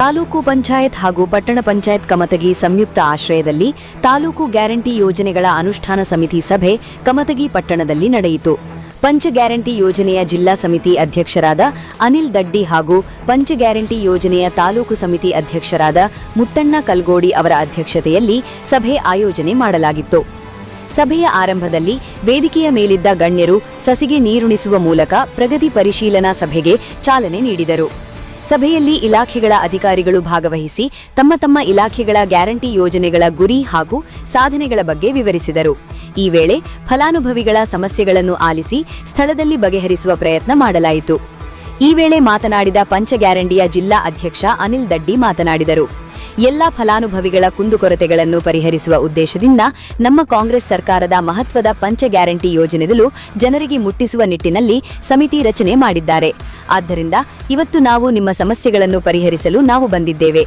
ತಾಲೂಕು ಪಂಚಾಯತ್ ಹಾಗೂ ಪಟ್ಟಣ ಪಂಚಾಯತ್ ಕಮತಗಿ ಸಂಯುಕ್ತ ಆಶ್ರಯದಲ್ಲಿ ತಾಲೂಕು ಗ್ಯಾರಂಟಿ ಯೋಜನೆಗಳ ಅನುಷ್ಠಾನ ಸಮಿತಿ ಸಭೆ ಕಮತಗಿ ಪಟ್ಟಣದಲ್ಲಿ ನಡೆಯಿತು. ಪಂಚ ಗ್ಯಾರಂಟಿ ಯೋಜನೆಯ ಜಿಲ್ಲಾ ಸಮಿತಿ ಅಧ್ಯಕ್ಷರಾದ ಅನಿಲ್ ದಡ್ಡಿ ಹಾಗೂ ಪಂಚ ಗ್ಯಾರಂಟಿ ಯೋಜನೆಯ ತಾಲೂಕು ಸಮಿತಿ ಅಧ್ಯಕ್ಷರಾದ ಮುತ್ತಣ್ಣ ಕಲ್ಗೋಡಿ ಅವರ ಅಧ್ಯಕ್ಷತೆಯಲ್ಲಿ ಸಭೆ ಆಯೋಜನೆ ಮಾಡಲಾಗಿತ್ತು. ಸಭೆಯ ಆರಂಭದಲ್ಲಿ ವೇದಿಕೆಯ ಮೇಲಿದ್ದ ಗಣ್ಯರು ಸಸಿಗೆ ನೀರುಣಿಸುವ ಮೂಲಕ ಪ್ರಗತಿ ಪರಿಶೀಲನಾ ಸಭೆಗೆ ಚಾಲನೆ ನೀಡಿದರು. ಸಭೆಯಲ್ಲಿ ಇಲಾಖೆಗಳ ಅಧಿಕಾರಿಗಳು ಭಾಗವಹಿಸಿ ತಮ್ಮ ತಮ್ಮ ಇಲಾಖೆಗಳ ಗ್ಯಾರಂಟಿ ಯೋಜನೆಗಳ ಗುರಿ ಹಾಗೂ ಸಾಧನೆಗಳ ಬಗ್ಗೆ ವಿವರಿಸಿದರು. ಈ ವೇಳೆ ಫಲಾನುಭವಿಗಳ ಸಮಸ್ಯೆಗಳನ್ನು ಆಲಿಸಿ ಸ್ಥಳದಲ್ಲಿ ಬಗೆಹರಿಸುವ ಪ್ರಯತ್ನ ಮಾಡಲಾಯಿತು. ಈ ವೇಳೆ ಮಾತನಾಡಿದ ಪಂಚ ಗ್ಯಾರಂಟಿಯ ಜಿಲ್ಲಾ ಅಧ್ಯಕ್ಷ ಅನಿಲ್ ದಡ್ಡಿ ಮಾತನಾಡಿದರು. ಎಲ್ಲಾ ಫಲಾನುಭವಿಗಳ ಕುಂದುಕೊರತೆಗಳನ್ನು ಪರಿಹರಿಸುವ ಉದ್ದೇಶದಿಂದ ನಮ್ಮ ಕಾಂಗ್ರೆಸ್ ಸರ್ಕಾರದ ಮಹತ್ವದ ಪಂಚ ಗ್ಯಾರಂಟಿ ಯೋಜನೆಗಳು ಜನರಿಗೆ ಮುಟ್ಟಿಸುವ ನಿಟ್ಟಿನಲ್ಲಿ ಸಮಿತಿ ರಚನೆ ಮಾಡಿದ್ದಾರೆ. ಆದ್ದರಿಂದ ಇವತ್ತು ನಾವು ನಿಮ್ಮ ಸಮಸ್ಯೆಗಳನ್ನು ಪರಿಹರಿಸಲು ನಾವು ಬಂದಿದ್ದೇವೆ.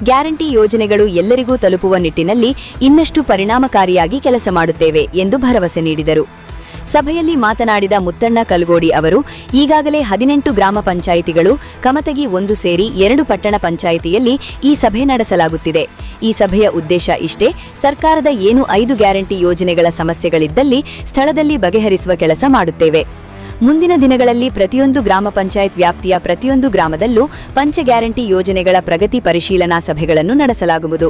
ಗ್ಯಾರಂಟಿ ಯೋಜನೆಗಳು ಎಲ್ಲರಿಗೂ ತಲುಪುವ ನಿಟ್ಟಿನಲ್ಲಿ ಇನ್ನಷ್ಟು ಪರಿಣಾಮಕಾರಿಯಾಗಿ ಕೆಲಸ ಮಾಡುತ್ತೇವೆ ಎಂದು ಭರವಸೆ ನೀಡಿದರು. ಸಭೆಯಲ್ಲಿ ಮಾತನಾಡಿದ ಮುತ್ತಣ್ಣ ಕಲ್ಗೋಡಿ ಅವರು, ಈಗಾಗಲೇ 18 ಗ್ರಾಮ ಪಂಚಾಯಿತಿಗಳು ಕಮತಗಿ 1 ಸೇರಿ 2 ಪಟ್ಟಣ ಪಂಚಾಯಿತಿಯಲ್ಲಿ ಈ ಸಭೆ ನಡೆಸಲಾಗುತ್ತಿದೆ. ಈ ಸಭೆಯ ಉದ್ದೇಶ ಇಷ್ಟೇ, ಸರ್ಕಾರದ ಏನು 5 ಗ್ಯಾರಂಟಿ ಯೋಜನೆಗಳ ಸಮಸ್ಯೆಗಳಿದ್ದಲ್ಲಿ ಸ್ಥಳದಲ್ಲಿ ಬಗೆಹರಿಸುವ ಕೆಲಸ ಮಾಡುತ್ತೇವೆ. ಮುಂದಿನ ದಿನಗಳಲ್ಲಿ ಪ್ರತಿಯೊಂದು ಗ್ರಾಮ ಪಂಚಾಯತ್ ವ್ಯಾಪ್ತಿಯ ಪ್ರತಿಯೊಂದು ಗ್ರಾಮದಲ್ಲೂ ಪಂಚ ಗ್ಯಾರಂಟಿ ಯೋಜನೆಗಳ ಪ್ರಗತಿ ಪರಿಶೀಲನಾ ಸಭೆಗಳನ್ನು ನಡೆಸಲಾಗುವುದು.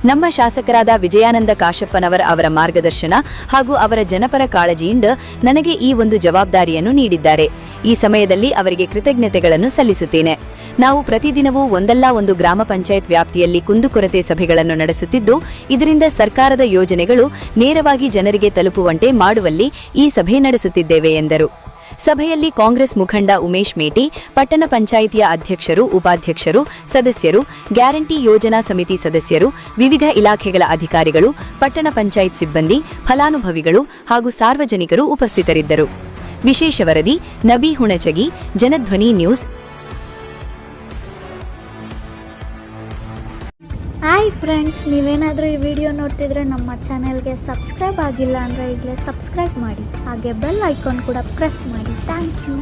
ನಮ್ಮ ಶಾಸಕರಾದ ವಿಜಯಾನಂದ ಕಾಶಪ್ಪನವರ್ ಅವರ ಮಾರ್ಗದರ್ಶನ ಹಾಗೂ ಅವರ ಜನಪರ ಕಾಳಜಿಯಿಂದ ನನಗೆ ಈ ಒಂದು ಜವಾಬ್ದಾರಿಯನ್ನು ನೀಡಿದ್ದಾರೆ. ಈ ಸಮಯದಲ್ಲಿ ಅವರಿಗೆ ಕೃತಜ್ಞತೆಗಳನ್ನು ಸಲ್ಲಿಸುತ್ತೇನೆ. ನಾವು ಪ್ರತಿದಿನವೂ ಒಂದಲ್ಲ ಒಂದು ಗ್ರಾಮ ಪಂಚಾಯತ್ ವ್ಯಾಪ್ತಿಯಲ್ಲಿ ಕುಂದುಕೊರತೆ ಸಭೆಗಳನ್ನು ನಡೆಸುತ್ತಿದ್ದು, ಇದರಿಂದ ಸರ್ಕಾರದ ಯೋಜನೆಗಳು ನೇರವಾಗಿ ಜನರಿಗೆ ತಲುಪುವಂತೆ ಮಾಡುವಲ್ಲಿ ಈ ಸಭೆ ನಡೆಸುತ್ತಿದ್ದೇವೆ ಎಂದರು. ಸಭೆಯಲ್ಲಿ ಕಾಂಗ್ರೆಸ್ ಮುಖಂಡ ಉಮೇಶ್ ಮೇಟಿ, ಪಟ್ಟಣ ಪಂಚಾಯಿತಿಯ ಅಧ್ಯಕ್ಷರು, ಉಪಾಧ್ಯಕ್ಷರು, ಸದಸ್ಯರು, ಗ್ಯಾರಂಟಿ ಯೋಜನಾ ಸಮಿತಿ ಸದಸ್ಯರು, ವಿವಿಧ ಇಲಾಖೆಗಳ ಅಧಿಕಾರಿಗಳು, ಪಟ್ಟಣ ಪಂಚಾಯತ್ ಸಿಬ್ಬಂದಿ, ಫಲಾನುಭವಿಗಳು ಹಾಗೂ ಸಾರ್ವಜನಿಕರು ಉಪಸ್ಥಿತರಿದ್ದರು. ವಿಶೇಷ ವರದಿ Nabi Hunachagi, Janadhwani news. Hi friends, ನೀವೇನಾದರೂ ಈ ವಿಡಿಯೋ ನೋಡ್ತಿದ್ರೆ ನಮ್ಮ ಚಾನೆಲ್ಗೆ ಸಬ್ಸ್ಕ್ರೈಬ್ ಆಗಿಲ್ಲ ಅಂದರೆ ಈಗಲೇ ಸಬ್ಸ್ಕ್ರೈಬ್ ಮಾಡಿ, ಹಾಗೆ ಬೆಲ್ ಐಕಾನ್ ಕೂಡ ಪ್ರೆಸ್ ಮಾಡಿ. Thank you.